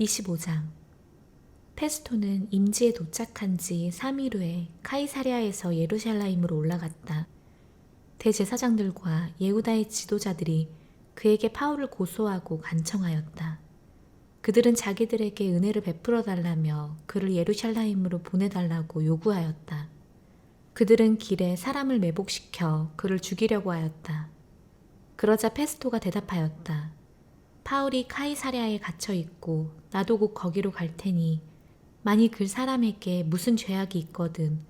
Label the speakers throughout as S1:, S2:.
S1: 25장. 페스토는 임지에 도착한 지 3일 후에 카이사랴에서 예루살렘으로 올라갔다. 대제사장들과 예후다의 지도자들이 그에게 바울을 고소하고 간청하였다. 그들은 자기들에게 은혜를 베풀어 달라며 그를 예루살렘으로 보내달라고 요구하였다. 그들은 길에 사람을 매복시켜 그를 죽이려고 하였다. 그러자 페스토가 대답하였다. 바울이 카이사랴에 갇혀 있고 나도 곧 거기로 갈 테니 만일 그 사람에게 무슨 죄악이 있거든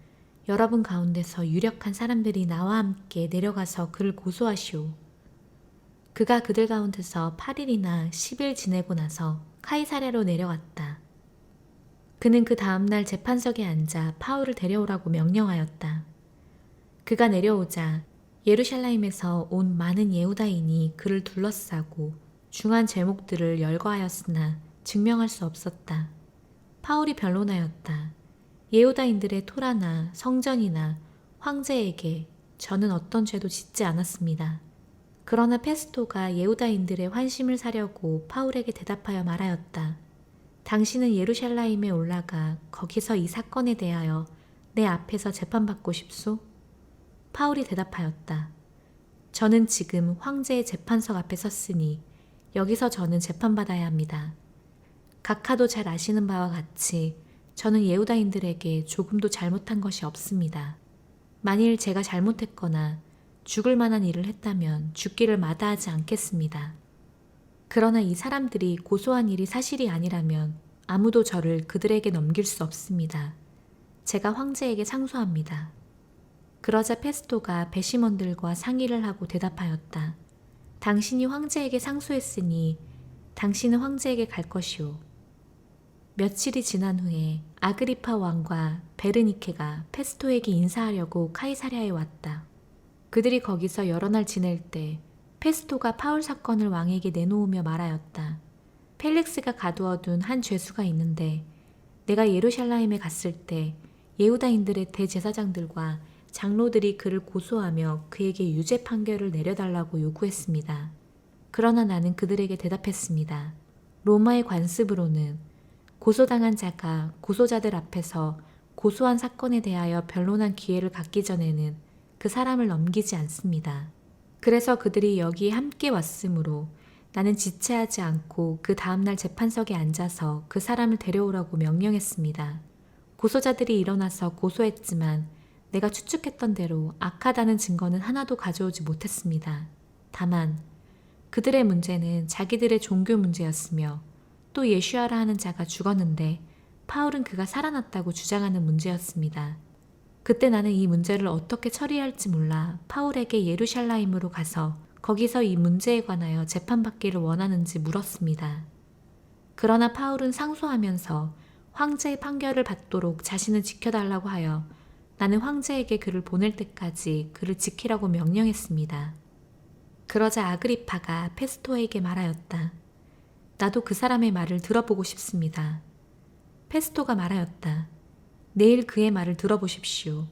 S1: 여러분 가운데서 유력한 사람들이 나와 함께 내려가서 그를 고소하시오. 그가 그들 가운데서 8일이나 10일 지내고 나서 카이사랴로 내려갔다. 그는 그 다음날 재판석에 앉아 바울을 데려오라고 명령하였다. 그가 내려오자 예루살렘에서 온 많은 예후다인이 그를 둘러싸고 중한 제목들을 열거하였으나 증명할 수 없었다. 바울이 변론하였다. 예후다인들의 토라나 성전이나 황제에게 저는 어떤 죄도 짓지 않았습니다. 그러나 페스토가 예후다인들의 환심을 사려고 바울에게 대답하여 말하였다. 당신은 예루살렘에 올라가 거기서 이 사건에 대하여 내 앞에서 재판받고 싶소? 바울이 대답하였다. 저는 지금 황제의 재판석 앞에 섰으니 여기서 저는 재판받아야 합니다. 각하도 잘 아시는 바와 같이 저는 예후다인들에게 조금도 잘못한 것이 없습니다. 만일 제가 잘못했거나 죽을 만한 일을 했다면 죽기를 마다하지 않겠습니다. 그러나 이 사람들이 고소한 일이 사실이 아니라면 아무도 저를 그들에게 넘길 수 없습니다. 제가 황제에게 상소합니다. 그러자 페스토가 배심원들과 상의를 하고 대답하였다. 당신이 황제에게 상소했으니 당신은 황제에게 갈 것이오. 며칠이 지난 후에 아그리파 왕과 베르니케가 페스토에게 인사하려고 카이사랴에 왔다. 그들이 거기서 여러 날 지낼 때 페스토가 바울 사건을 왕에게 내놓으며 말하였다. 펠릭스가 가두어둔 한 죄수가 있는데 내가 예루살렘에 갔을 때 예후다인들의 대제사장들과 장로들이 그를 고소하며 그에게 유죄 판결을 내려달라고 요구했습니다. 그러나 나는 그들에게 대답했습니다. 로마의 관습으로는 고소당한 자가 고소자들 앞에서 고소한 사건에 대하여 변론한 기회를 갖기 전에는 그 사람을 넘기지 않습니다. 그래서 그들이 여기에 함께 왔으므로 나는 지체하지 않고 그 다음날 재판석에 앉아서 그 사람을 데려오라고 명령했습니다. 고소자들이 일어나서 고소했지만 내가 추측했던 대로 악하다는 증거는 하나도 가져오지 못했습니다. 다만 그들의 문제는 자기들의 종교 문제였으며 또 예슈아라 하는 자가 죽었는데 바울은 그가 살아났다고 주장하는 문제였습니다. 그때 나는 이 문제를 어떻게 처리할지 몰라 바울에게 예루살렘으로 가서 거기서 이 문제에 관하여 재판받기를 원하는지 물었습니다. 그러나 바울은 상소하면서 황제의 판결을 받도록 자신을 지켜달라고 하여 나는 황제에게 그를 보낼 때까지 그를 지키라고 명령했습니다. 그러자 아그리파가 페스토에게 말하였다. 나도 그 사람의 말을 들어보고 싶습니다. 페스토가 말하였다. 내일 그의 말을 들어보십시오.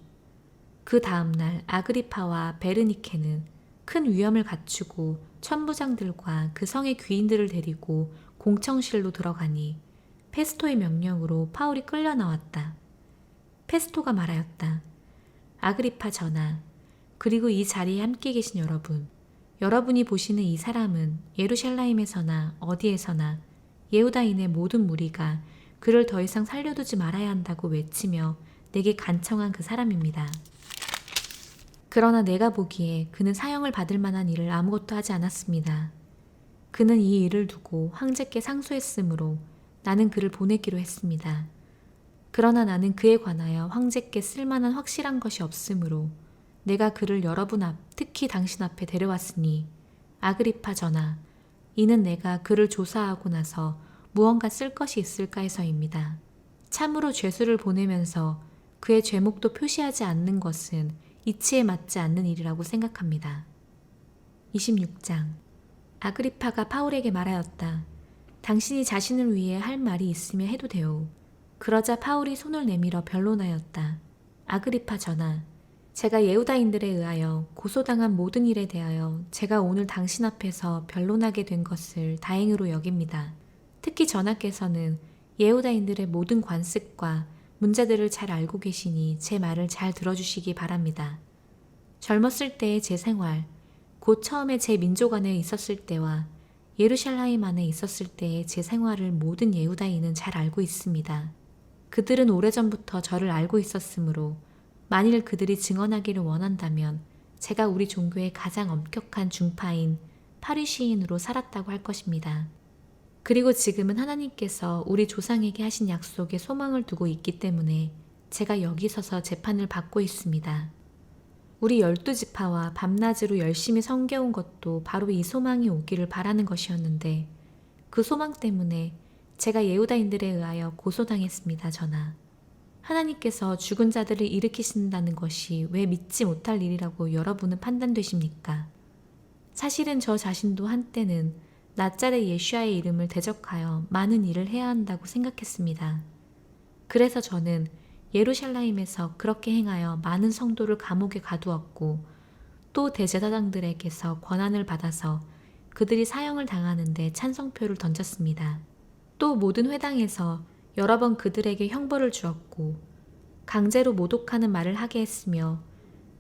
S1: 그 다음날 아그리파와 베르니케는 큰 위엄을 갖추고 천부장들과 그 성의 귀인들을 데리고 공청실로 들어가니 페스토의 명령으로 바울이 끌려 나왔다. 페스토가 말하였다. 아그리파 전하, 그리고 이 자리에 함께 계신 여러분, 여러분이 보시는 이 사람은 예루살렘에서나 어디에서나 예후다인의 모든 무리가 그를 더 이상 살려두지 말아야 한다고 외치며 내게 간청한 그 사람입니다. 그러나 내가 보기에 그는 사형을 받을 만한 일을 아무것도 하지 않았습니다. 그는 이 일을 두고 황제께 상소했으므로 나는 그를 보내기로 했습니다. 그러나 나는 그에 관하여 황제께 쓸만한 확실한 것이 없으므로 내가 그를 여러분 앞, 특히 당신 앞에 데려왔으니 아그리파 전하, 이는 내가 그를 조사하고 나서 무언가 쓸 것이 있을까 해서입니다. 참으로 죄수를 보내면서 그의 죄목도 표시하지 않는 것은 이치에 맞지 않는 일이라고 생각합니다. 26장. 아그리파가 바울에게 말하였다. 당신이 자신을 위해 할 말이 있으면 해도 되오. 그러자 바울이 손을 내밀어 변론하였다. 아그리파 전하, 제가 예후다인들에 의하여 고소당한 모든 일에 대하여 제가 오늘 당신 앞에서 변론하게 된 것을 다행으로 여깁니다. 특히 전하께서는 예후다인들의 모든 관습과 문제들을 잘 알고 계시니 제 말을 잘 들어주시기 바랍니다. 젊었을 때의 제 생활, 곧 처음에 제 민족 안에 있었을 때와 예루살렘 안에 있었을 때의 제 생활을 모든 예후다인은 잘 알고 있습니다. 그들은 오래전부터 저를 알고 있었으므로 만일 그들이 증언하기를 원한다면 제가 우리 종교의 가장 엄격한 중파인 파리시인으로 살았다고 할 것입니다. 그리고 지금은 하나님께서 우리 조상에게 하신 약속에 소망을 두고 있기 때문에 제가 여기 서서 재판을 받고 있습니다. 우리 12지파와 밤낮으로 열심히 섬겨온 것도 바로 이 소망이 오기를 바라는 것이었는데 그 소망 때문에 제가 예후다인들에 의하여 고소당했습니다. 전하. 하나님께서 죽은 자들을 일으키신다는 것이 왜 믿지 못할 일이라고 여러분은 판단되십니까? 사실은 저 자신도 한때는 나자렛 예수야의 이름을 대적하여 많은 일을 해야 한다고 생각했습니다. 그래서 저는 예루살렘에서 그렇게 행하여 많은 성도를 감옥에 가두었고 또 대제사장들에게서 권한을 받아서 그들이 사형을 당하는데 찬성표를 던졌습니다. 또 모든 회당에서 여러 번 그들에게 형벌을 주었고 강제로 모독하는 말을 하게 했으며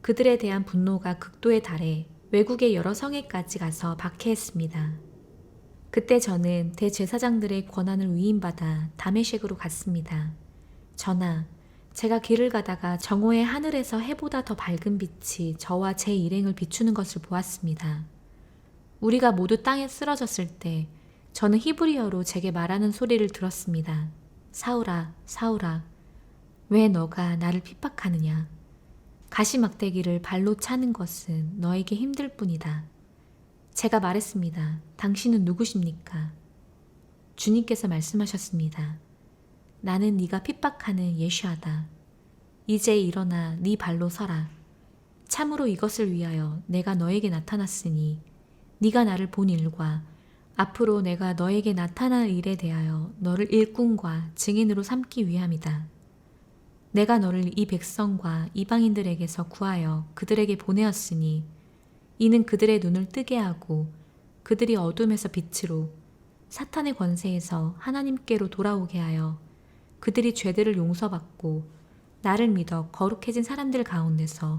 S1: 그들에 대한 분노가 극도에 달해 외국의 여러 성에까지 가서 박해했습니다. 그때 저는 대제사장들의 권한을 위임받아 다메섹으로 갔습니다. 전하, 제가 길을 가다가 정오의 하늘에서 해보다 더 밝은 빛이 저와 제 일행을 비추는 것을 보았습니다. 우리가 모두 땅에 쓰러졌을 때 저는 히브리어로 제게 말하는 소리를 들었습니다. 사울아, 사울아, 왜 너가 나를 핍박하느냐? 가시막대기를 발로 차는 것은 너에게 힘들 뿐이다. 제가 말했습니다. 당신은 누구십니까? 주님께서 말씀하셨습니다. 나는 네가 핍박하는 예수야다. 이제 일어나 네 발로 서라. 참으로 이것을 위하여 내가 너에게 나타났으니 네가 나를 본 일과 앞으로 내가 너에게 나타날 일에 대하여 너를 일꾼과 증인으로 삼기 위함이다. 내가 너를 이 백성과 이방인들에게서 구하여 그들에게 보내었으니 이는 그들의 눈을 뜨게 하고 그들이 어둠에서 빛으로 사탄의 권세에서 하나님께로 돌아오게 하여 그들이 죄들을 용서받고 나를 믿어 거룩해진 사람들 가운데서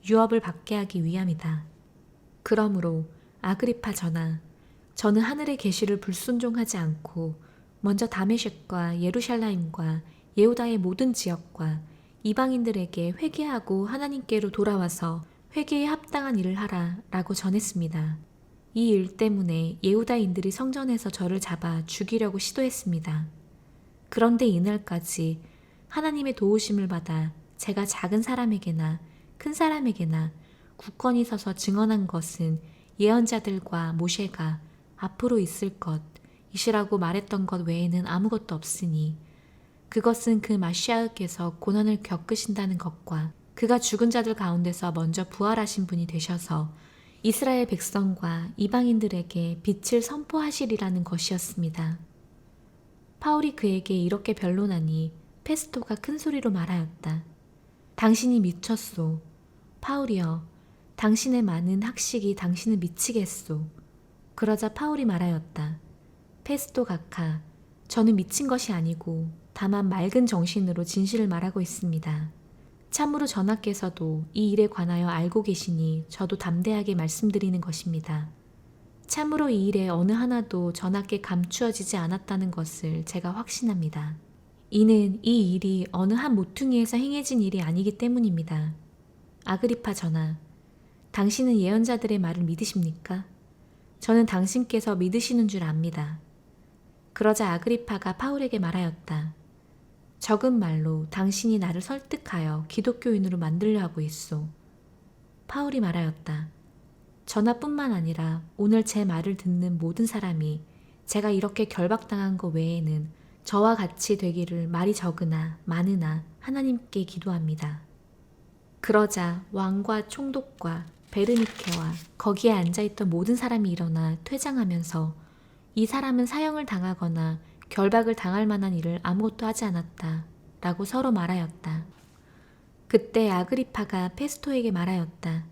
S1: 유업을 받게 하기 위함이다. 그러므로 아그리파 전하, 저는 하늘의 계시를 불순종하지 않고 먼저 다메섹과 예루살렘과 예후다의 모든 지역과 이방인들에게 회개하고 하나님께로 돌아와서 회개에 합당한 일을 하라 라고 전했습니다. 이 일 때문에 예후다인들이 성전에서 저를 잡아 죽이려고 시도했습니다. 그런데 이날까지 하나님의 도우심을 받아 제가 작은 사람에게나 큰 사람에게나 굳건히 서서 증언한 것은 예언자들과 모세가 앞으로 있을 것이시라고 말했던 것 외에는 아무것도 없으니 그것은 그 마시아께서 고난을 겪으신다는 것과 그가 죽은 자들 가운데서 먼저 부활하신 분이 되셔서 이스라엘 백성과 이방인들에게 빛을 선포하시리라는 것이었습니다. 파울이 그에게 이렇게 변론하니 페스토가 큰 소리로 말하였다. 당신이 미쳤소. 파울이여, 당신의 많은 학식이 당신을 미치겠소. 그러자 파울이 말하였다. 페스토 각하, 저는 미친 것이 아니고 다만 맑은 정신으로 진실을 말하고 있습니다. 참으로 전하께서도 이 일에 관하여 알고 계시니 저도 담대하게 말씀드리는 것입니다. 참으로 이 일에 어느 하나도 전하께 감추어지지 않았다는 것을 제가 확신합니다. 이는 이 일이 어느 한 모퉁이에서 행해진 일이 아니기 때문입니다. 아그리파 전하, 당신은 예언자들의 말을 믿으십니까? 저는 당신께서 믿으시는 줄 압니다. 그러자 아그리파가 파울에게 말하였다. 적은 말로 당신이 나를 설득하여 기독교인으로 만들려 하고 있소. 파울이 말하였다. 전하뿐만 아니라 오늘 제 말을 듣는 모든 사람이 제가 이렇게 결박당한 것 외에는 저와 같이 되기를 말이 적으나 많으나 하나님께 기도합니다. 그러자 왕과 총독과 베르니케와 거기에 앉아있던 모든 사람이 일어나 퇴장하면서 이 사람은 사형을 당하거나 결박을 당할 만한 일을 아무것도 하지 않았다 라고 서로 말하였다. 그때 아그리파가 페스토에게 말하였다.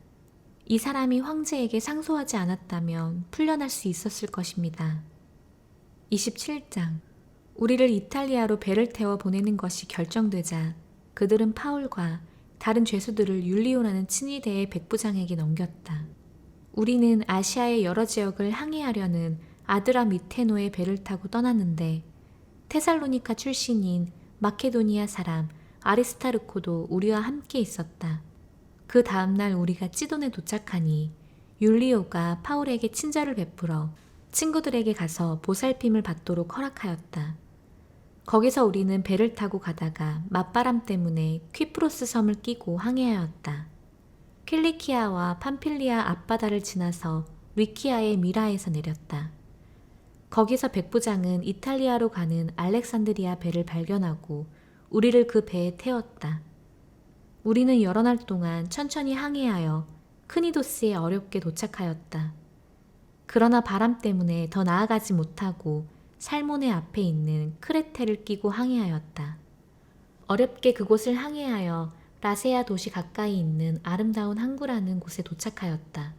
S1: 이 사람이 황제에게 상소하지 않았다면 풀려날 수 있었을 것입니다. 27장 우리를 이탈리아로 배를 태워 보내는 것이 결정되자 그들은 파울과 다른 죄수들을 율리오라는 친위대의 백부장에게 넘겼다. 우리는 아시아의 여러 지역을 항해하려는 아드라미테노의 배를 타고 떠났는데 테살로니카 출신인 마케도니아 사람 아리스타르코도 우리와 함께 있었다. 그 다음날 우리가 찌돈에 도착하니 율리오가 파울에게 친절을 베풀어 친구들에게 가서 보살핌을 받도록 허락하였다. 거기서 우리는 배를 타고 가다가 맞바람 때문에 퀴프로스 섬을 끼고 항해하였다. 킬리키아와 팜필리아 앞바다를 지나서 리키아의 미라에서 내렸다. 거기서 백부장은 이탈리아로 가는 알렉산드리아 배를 발견하고 우리를 그 배에 태웠다. 우리는 여러 날 동안 천천히 항해하여 크니도스에 어렵게 도착하였다. 그러나 바람 때문에 더 나아가지 못하고 살모네 앞에 있는 크레테를 끼고 항해하였다. 어렵게 그곳을 항해하여 라세아 도시 가까이 있는 아름다운 항구라는 곳에 도착하였다.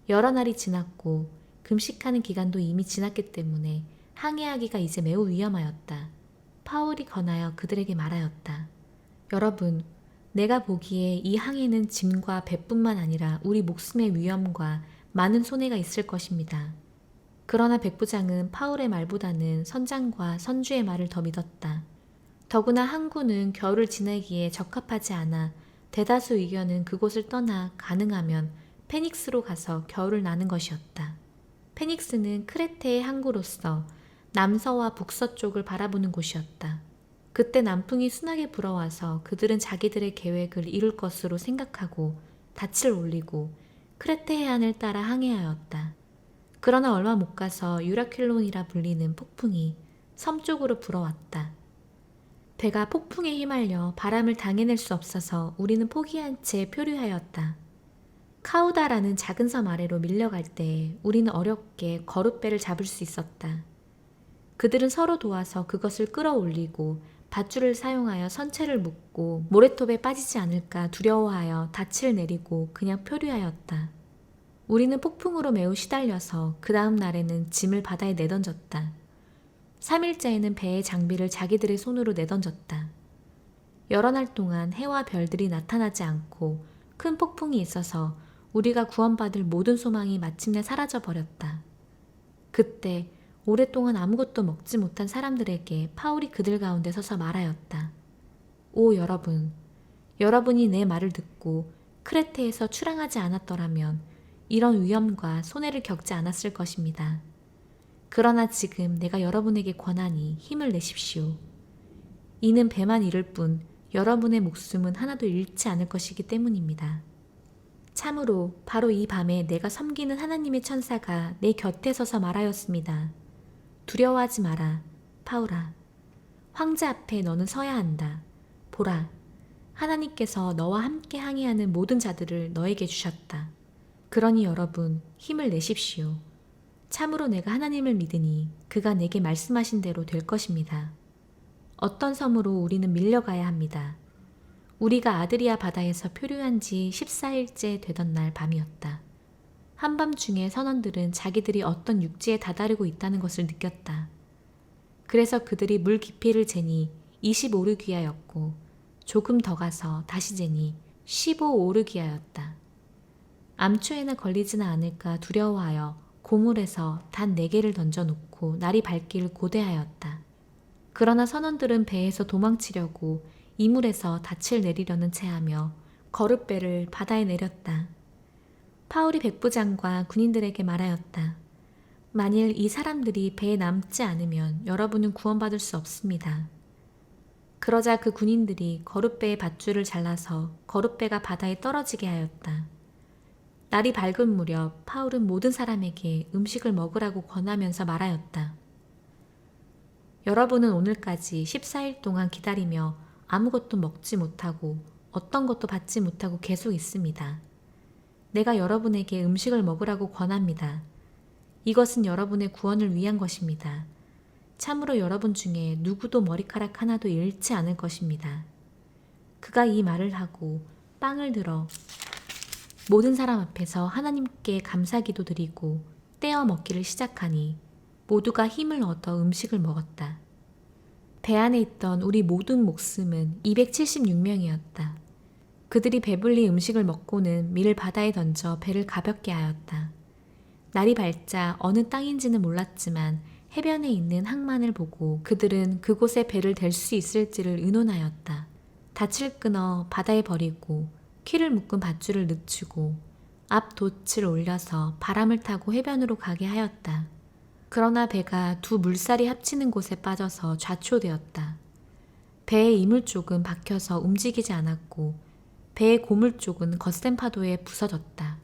S1: 여러 날이 지났고 금식하는 기간도 이미 지났기 때문에 항해하기가 이제 매우 위험하였다. 파울이 권하여 그들에게 말하였다. 여러분, 내가 보기에 이 항해는 짐과 배뿐만 아니라 우리 목숨의 위험과 많은 손해가 있을 것입니다. 그러나 백부장은 파울의 말보다는 선장과 선주의 말을 더 믿었다. 더구나 항구는 겨울을 지내기에 적합하지 않아 대다수 의견은 그곳을 떠나 가능하면 페닉스로 가서 겨울을 나는 것이었다. 페닉스는 크레테의 항구로서 남서와 북서쪽을 바라보는 곳이었다. 그때 남풍이 순하게 불어와서 그들은 자기들의 계획을 이룰 것으로 생각하고 닻을 올리고 크레테 해안을 따라 항해하였다. 그러나 얼마 못 가서 유라큘론이라 불리는 폭풍이 섬 쪽으로 불어왔다. 배가 폭풍에 휘말려 바람을 당해낼 수 없어서 우리는 포기한 채 표류하였다. 카우다라는 작은 섬 아래로 밀려갈 때 우리는 어렵게 거룻배를 잡을 수 있었다. 그들은 서로 도와서 그것을 끌어올리고 밧줄을 사용하여 선체를 묶고 모래톱에 빠지지 않을까 두려워하여 닻을 내리고 그냥 표류하였다. 우리는 폭풍으로 매우 시달려서 그 다음 날에는 짐을 바다에 내던졌다. 3일째에는 배의 장비를 자기들의 손으로 내던졌다. 여러 날 동안 해와 별들이 나타나지 않고 큰 폭풍이 있어서 우리가 구원받을 모든 소망이 마침내 사라져버렸다. 그때 오랫동안 아무것도 먹지 못한 사람들에게 파울이 그들 가운데 서서 말하였다. 오 여러분, 여러분이 내 말을 듣고 크레테에서 출항하지 않았더라면 이런 위험과 손해를 겪지 않았을 것입니다. 그러나 지금 내가 여러분에게 권하니 힘을 내십시오. 이는 배만 잃을 뿐 여러분의 목숨은 하나도 잃지 않을 것이기 때문입니다. 참으로 바로 이 밤에 내가 섬기는 하나님의 천사가 내 곁에 서서 말하였습니다. 두려워하지 마라, 파울아. 황제 앞에 너는 서야 한다. 보라, 하나님께서 너와 함께 항해하는 모든 자들을 너에게 주셨다. 그러니 여러분, 힘을 내십시오. 참으로 내가 하나님을 믿으니 그가 내게 말씀하신 대로 될 것입니다. 어떤 섬으로 우리는 밀려가야 합니다. 우리가 아드리아 바다에서 표류한 지 14일째 되던 날 밤이었다. 한밤중에 선원들은 자기들이 어떤 육지에 다다르고 있다는 것을 느꼈다. 그래서 그들이 물 깊이를 재니 25르기아였고 조금 더 가서 다시 재니 15오르기아였다. 암초에나 걸리지는 않을까 두려워하여 고물에서 단 4개를 던져놓고 날이 밝기를 고대하였다. 그러나 선원들은 배에서 도망치려고 이물에서 닻을 내리려는 체하며 거룻배를 바다에 내렸다. 파울이 백부장과 군인들에게 말하였다. 만일 이 사람들이 배에 남지 않으면 여러분은 구원받을 수 없습니다. 그러자 그 군인들이 거룻배의 밧줄을 잘라서 거룻배가 바다에 떨어지게 하였다. 날이 밝은 무렵 파울은 모든 사람에게 음식을 먹으라고 권하면서 말하였다. 여러분은 오늘까지 14일 동안 기다리며 아무것도 먹지 못하고 어떤 것도 받지 못하고 계속 있습니다. 내가 여러분에게 음식을 먹으라고 권합니다. 이것은 여러분의 구원을 위한 것입니다. 참으로 여러분 중에 누구도 머리카락 하나도 잃지 않을 것입니다. 그가 이 말을 하고 빵을 들어 모든 사람 앞에서 하나님께 감사기도 드리고 떼어 먹기를 시작하니 모두가 힘을 얻어 음식을 먹었다. 배 안에 있던 우리 모든 목숨은 276명이었다. 그들이 배불리 음식을 먹고는 밀을 바다에 던져 배를 가볍게 하였다. 날이 밝자 어느 땅인지는 몰랐지만 해변에 있는 항만을 보고 그들은 그곳에 배를 댈 수 있을지를 의논하였다. 닻을 끊어 바다에 버리고 키를 묶은 밧줄을 늦추고 앞 돛을 올려서 바람을 타고 해변으로 가게 하였다. 그러나 배가 두 물살이 합치는 곳에 빠져서 좌초되었다. 배의 이물 쪽은 박혀서 움직이지 않았고 배의 고물 쪽은 거센 파도에 부서졌다.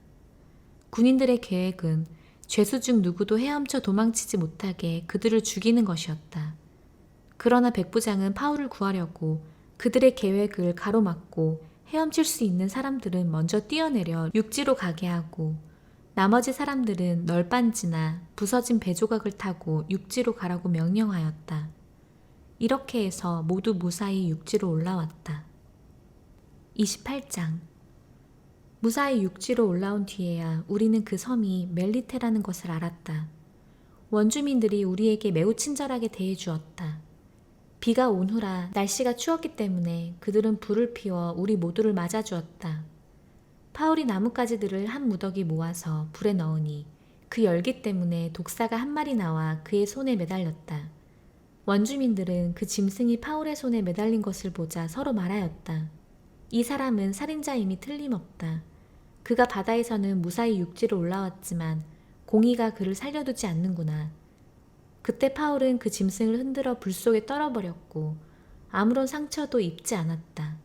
S1: 군인들의 계획은 죄수 중 누구도 헤엄쳐 도망치지 못하게 그들을 죽이는 것이었다. 그러나 백부장은 파울을 구하려고 그들의 계획을 가로막고 헤엄칠 수 있는 사람들은 먼저 뛰어내려 육지로 가게 하고 나머지 사람들은 널빤지나 부서진 배 조각을 타고 육지로 가라고 명령하였다. 이렇게 해서 모두 무사히 육지로 올라왔다. 28장. 무사히 육지로 올라온 뒤에야 우리는 그 섬이 멜리테라는 것을 알았다. 원주민들이 우리에게 매우 친절하게 대해주었다. 비가 온 후라 날씨가 추웠기 때문에 그들은 불을 피워 우리 모두를 맞아주었다. 파울이 나뭇가지들을 한 무더기 모아서 불에 넣으니 그 열기 때문에 독사가 한 마리 나와 그의 손에 매달렸다. 원주민들은 그 짐승이 파울의 손에 매달린 것을 보자 서로 말하였다. 이 사람은 살인자임이 틀림없다. 그가 바다에서는 무사히 육지로 올라왔지만 공의가 그를 살려두지 않는구나. 그때 파울은 그 짐승을 흔들어 불 속에 떨어버렸고 아무런 상처도 입지 않았다.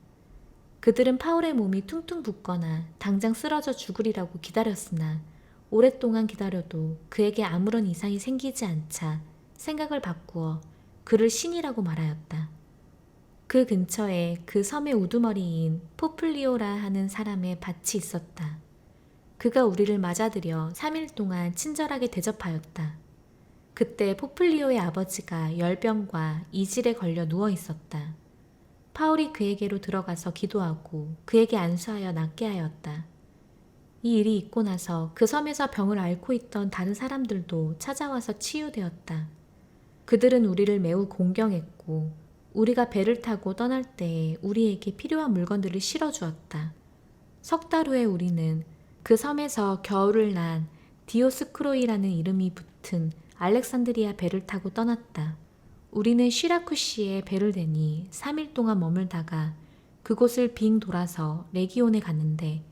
S1: 그들은 파울의 몸이 퉁퉁 붓거나 당장 쓰러져 죽으리라고 기다렸으나 오랫동안 기다려도 그에게 아무런 이상이 생기지 않자 생각을 바꾸어 그를 신이라고 말하였다. 그 근처에 그 섬의 우두머리인 포플리오라 하는 사람의 밭이 있었다. 그가 우리를 맞아들여 3일 동안 친절하게 대접하였다. 그때 포플리오의 아버지가 열병과 이질에 걸려 누워 있었다. 파울이 그에게로 들어가서 기도하고 그에게 안수하여 낫게 하였다. 이 일이 있고 나서 그 섬에서 병을 앓고 있던 다른 사람들도 찾아와서 치유되었다. 그들은 우리를 매우 공경했고 우리가 배를 타고 떠날 때에 우리에게 필요한 물건들을 실어주었다. 석 달 후에 우리는 그 섬에서 겨울을 난 디오스크로이라는 이름이 붙은 알렉산드리아 배를 타고 떠났다. 우리는 시라쿠시에 배를 대니 3일 동안 머물다가 그곳을 빙 돌아서 레기온에 갔는데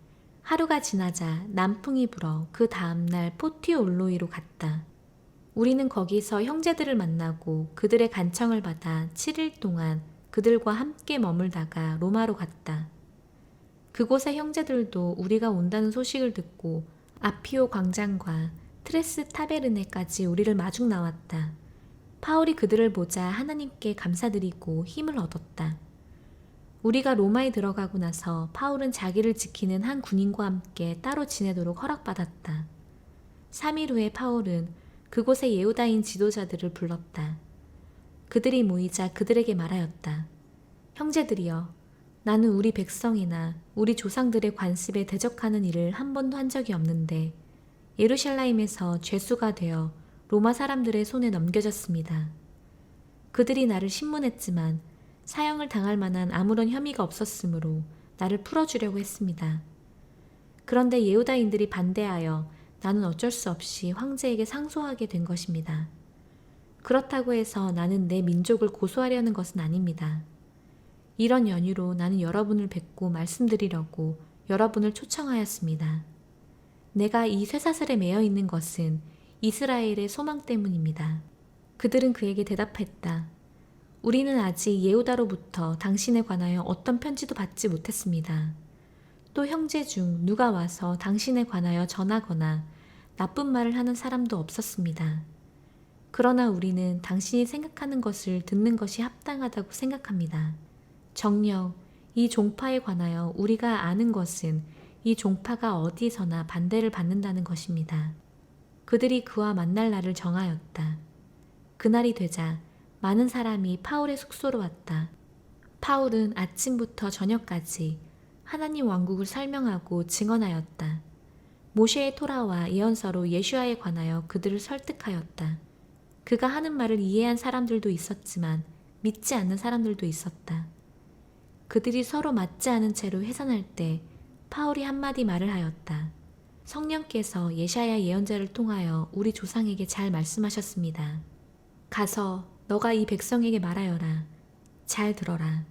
S1: 하루가 지나자 남풍이 불어 그 다음날 포티올로이로 갔다. 우리는 거기서 형제들을 만나고 그들의 간청을 받아 7일 동안 그들과 함께 머물다가 로마로 갔다. 그곳의 형제들도 우리가 온다는 소식을 듣고 아피오 광장과 트레스 타베르네까지 우리를 마중 나왔다. 파울이 그들을 보자 하나님께 감사드리고 힘을 얻었다. 우리가 로마에 들어가고 나서 파울은 자기를 지키는 한 군인과 함께 따로 지내도록 허락받았다. 3일 후에 파울은 그곳의 예후다인 지도자들을 불렀다. 그들이 모이자 그들에게 말하였다. 형제들이여, 나는 우리 백성이나 우리 조상들의 관습에 대적하는 일을 한 번도 한 적이 없는데 예루살렘에서 죄수가 되어 로마 사람들의 손에 넘겨졌습니다. 그들이 나를 신문했지만 사형을 당할 만한 아무런 혐의가 없었으므로 나를 풀어주려고 했습니다. 그런데 예후다인들이 반대하여 나는 어쩔 수 없이 황제에게 상소하게 된 것입니다. 그렇다고 해서 나는 내 민족을 고소하려는 것은 아닙니다. 이런 연유로 나는 여러분을 뵙고 말씀드리려고 여러분을 초청하였습니다. 내가 이 쇠사슬에 매여 있는 것은 이스라엘의 소망 때문입니다. 그들은 그에게 대답했다. 우리는 아직 예후다로부터 당신에 관하여 어떤 편지도 받지 못했습니다. 또 형제 중 누가 와서 당신에 관하여 전하거나 나쁜 말을 하는 사람도 없었습니다. 그러나 우리는 당신이 생각하는 것을 듣는 것이 합당하다고 생각합니다. 정녕 이 종파에 관하여 우리가 아는 것은 이 종파가 어디서나 반대를 받는다는 것입니다. 그들이 그와 만날 날을 정하였다. 그날이 되자 많은 사람이 파울의 숙소로 왔다. 파울은 아침부터 저녁까지 하나님 왕국을 설명하고 증언하였다. 모세의 토라와 예언서로 예수아에 관하여 그들을 설득하였다. 그가 하는 말을 이해한 사람들도 있었지만 믿지 않는 사람들도 있었다. 그들이 서로 맞지 않은 채로 회산할 때 파울이 한마디 말을 하였다. 성령께서 예샤야 예언자를 통하여 우리 조상에게 잘 말씀하셨습니다. 가서 너가 이 백성에게 말하여라. 잘 들어라.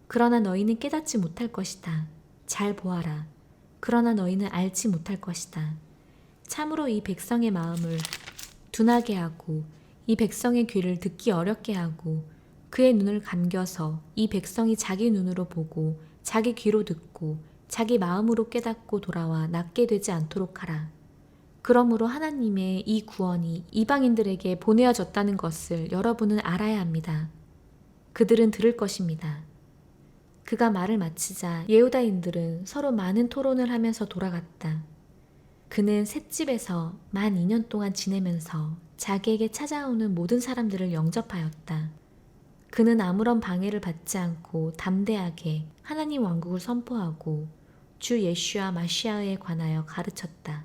S1: 그러나 너희는 깨닫지 못할 것이다. 잘 보아라. 그러나 너희는 알지 못할 것이다. 참으로 이 백성의 마음을 둔하게 하고 이 백성의 귀를 듣기 어렵게 하고 그의 눈을 감겨서 이 백성이 자기 눈으로 보고 자기 귀로 듣고 자기 마음으로 깨닫고 돌아와 낫게 되지 않도록 하라. 그러므로 하나님의 이 구원이 이방인들에게 보내어졌다는 것을 여러분은 알아야 합니다. 그들은 들을 것입니다. 그가 말을 마치자 예후다인들은 서로 많은 토론을 하면서 돌아갔다. 그는 셋집에서 만 2년 동안 지내면서 자기에게 찾아오는 모든 사람들을 영접하였다. 그는 아무런 방해를 받지 않고 담대하게 하나님 왕국을 선포하고 주 예슈와 마시아에 관하여 가르쳤다.